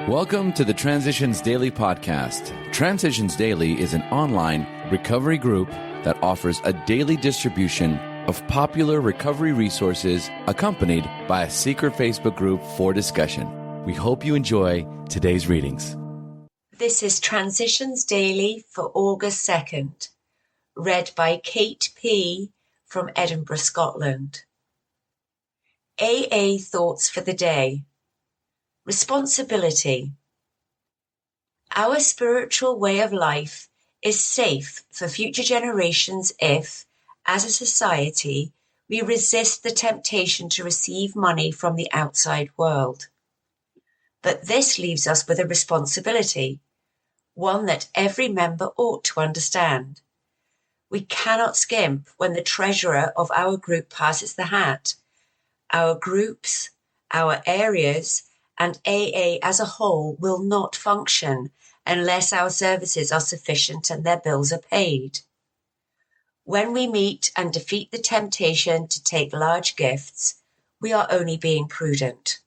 Welcome to the Transitions Daily podcast. Transitions Daily is an online recovery group that offers a daily distribution of popular recovery resources accompanied by a secret Facebook group for discussion. We hope you enjoy today's readings. This is Transitions Daily for August 2nd, read by Kate P. from Edinburgh, Scotland. AA Thoughts for the Day. Responsibility. Our spiritual way of life is safe for future generations if, as a society, we resist the temptation to receive money from the outside world. But this leaves us with a responsibility, one that every member ought to understand. We cannot skimp when the treasurer of our group passes the hat. Our groups, our areas, and AA as a whole will not function unless our services are sufficient and their bills are paid. When we meet and defeat the temptation to take large gifts, we are only being prudent.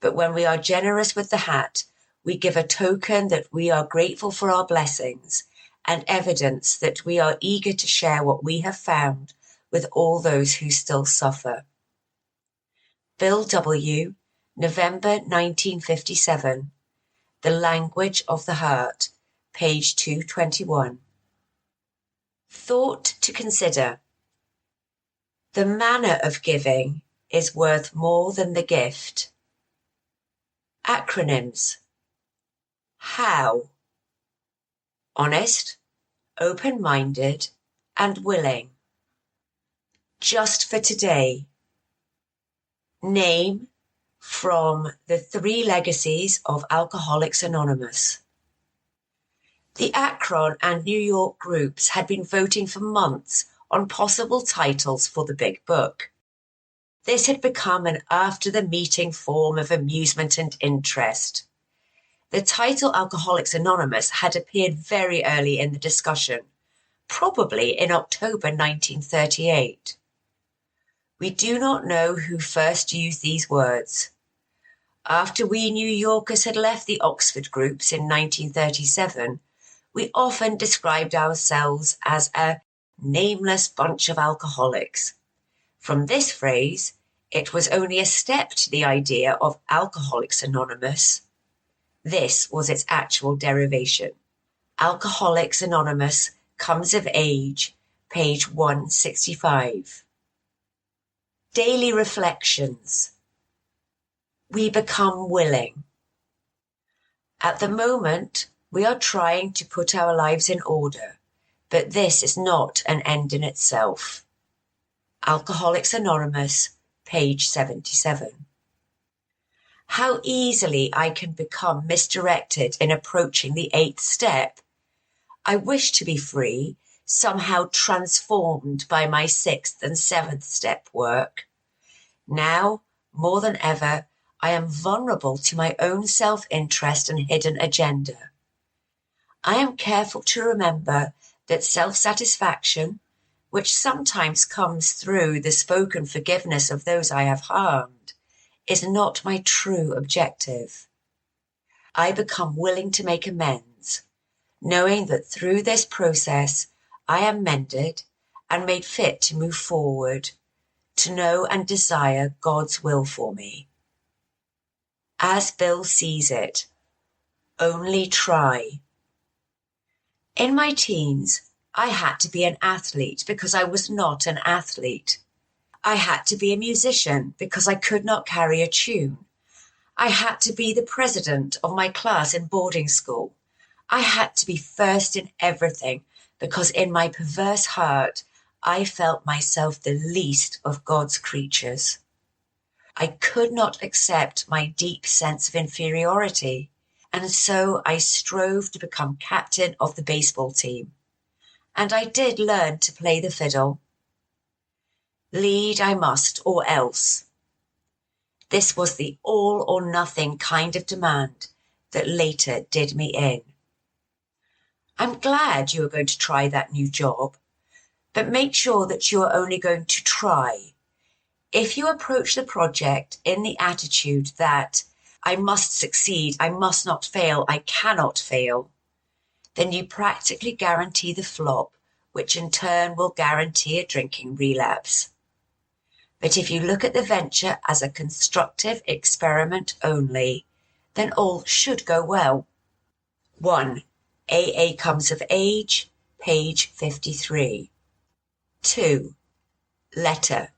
But when we are generous with the hat, we give a token that we are grateful for our blessings and evidence that we are eager to share what we have found with all those who still suffer. Bill W., November 1957. The Language of the Heart, page 221. Thought to consider. The manner of giving is worth more than the gift. Acronyms. How. Honest, open-minded, and willing. Just for today. Name. From the 3 Legacies of Alcoholics Anonymous. The Akron and New York groups had been voting for months on possible titles for the big book. This had become an after-the-meeting form of amusement and interest. The title Alcoholics Anonymous had appeared very early in the discussion, probably in October 1938. We do not know who first used these words. After we New Yorkers had left the Oxford groups in 1937, we often described ourselves as a nameless bunch of alcoholics. From this phrase, it was only a step to the idea of Alcoholics Anonymous. This was its actual derivation. Alcoholics Anonymous comes of age, page 165. Daily reflections. We become willing. At the moment, we are trying to put our lives in order, but this is not an end in itself. Alcoholics Anonymous, page 77. How easily I can become misdirected in approaching the 8th step. I wish to be free, somehow transformed by my 6th and 7th step work. Now, more than ever, I am vulnerable to my own self-interest and hidden agenda. I am careful to remember that self-satisfaction, which sometimes comes through the spoken forgiveness of those I have harmed, is not my true objective. I become willing to make amends, knowing that through this process I am mended and made fit to move forward, to know and desire God's will for me. As Bill sees it, only try. In my teens, I had to be an athlete because I was not an athlete. I had to be a musician because I could not carry a tune. I had to be the president of my class in boarding school. I had to be first in everything because in my perverse heart, I felt myself the least of God's creatures. I could not accept my deep sense of inferiority, and so I strove to become captain of the baseball team. And I did learn to play the fiddle. Lead I must, or else. This was the all or nothing kind of demand that later did me in. I'm glad you are going to try that new job, but make sure that you are only going to try. If you approach the project in the attitude that I must succeed, I must not fail, I cannot fail, then you practically guarantee the flop, which in turn will guarantee a drinking relapse. But if you look at the venture as a constructive experiment only, then all should go well. 1. AA Comes of Age, page 53. 2. Letter,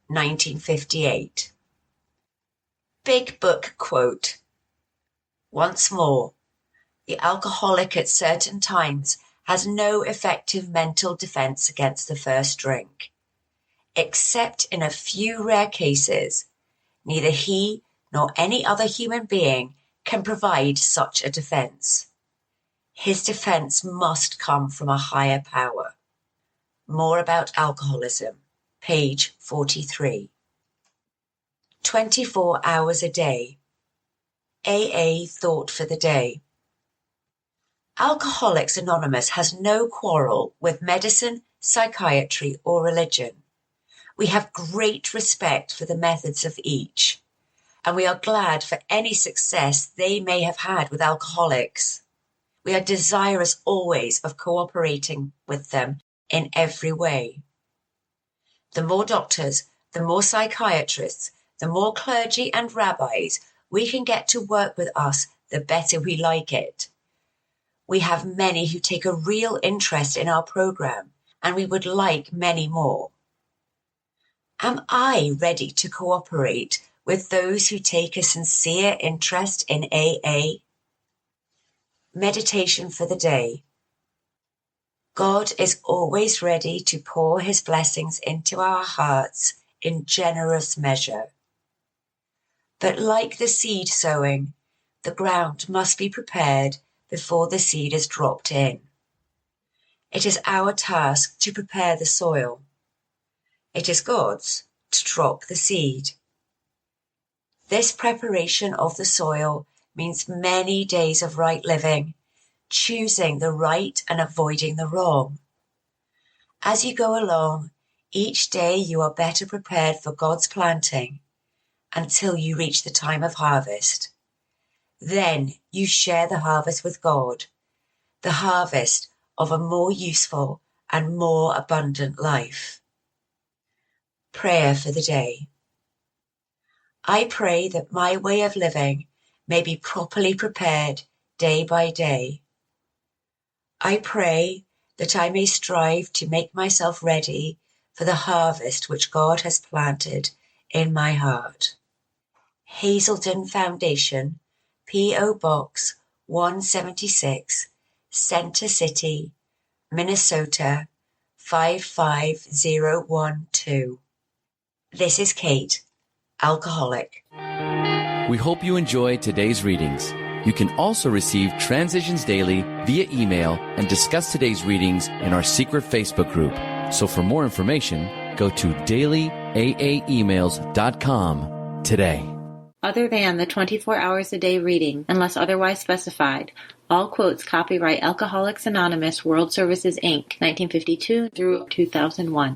1958. Big Book quote. Once more, the alcoholic at certain times has no effective mental defense against the first drink. Except in a few rare cases, neither he nor any other human being can provide such a defense. His defense must come from a higher power. More about alcoholism, page 43. 24 hours a day. AA thought for the day. Alcoholics Anonymous has no quarrel with medicine, psychiatry, or religion. We have great respect for the methods of each, and we are glad for any success they may have had with alcoholics. We are desirous always of cooperating with them in every way. The more doctors, the more psychiatrists, the more clergy and rabbis we can get to work with us, the better we like it. We have many who take a real interest in our program, and we would like many more. Am I ready to cooperate with those who take a sincere interest in AA? Meditation for the day. God is always ready to pour his blessings into our hearts in generous measure. But like the seed sowing, the ground must be prepared before the seed is dropped in. It is our task to prepare the soil. It is God's to drop the seed. This preparation of the soil means many days of right living, choosing the right and avoiding the wrong. As you go along, each day you are better prepared for God's planting until you reach the time of harvest. Then you share the harvest with God, the harvest of a more useful and more abundant life. Prayer for the day. I pray that my way of living may be properly prepared day by day. I pray that I may strive to make myself ready for the harvest which God has planted in my heart. Hazelden Foundation, P.O. Box 176, Center City, Minnesota 55012. This is Kate, alcoholic. We hope you enjoyed today's readings. You can also receive Transitions Daily via email and discuss today's readings in our secret Facebook group. So for more information, go to dailyaaemails.com today. Other than the 24 hours a day reading, unless otherwise specified, all quotes copyright Alcoholics Anonymous World Services, Inc., 1952 through 2001.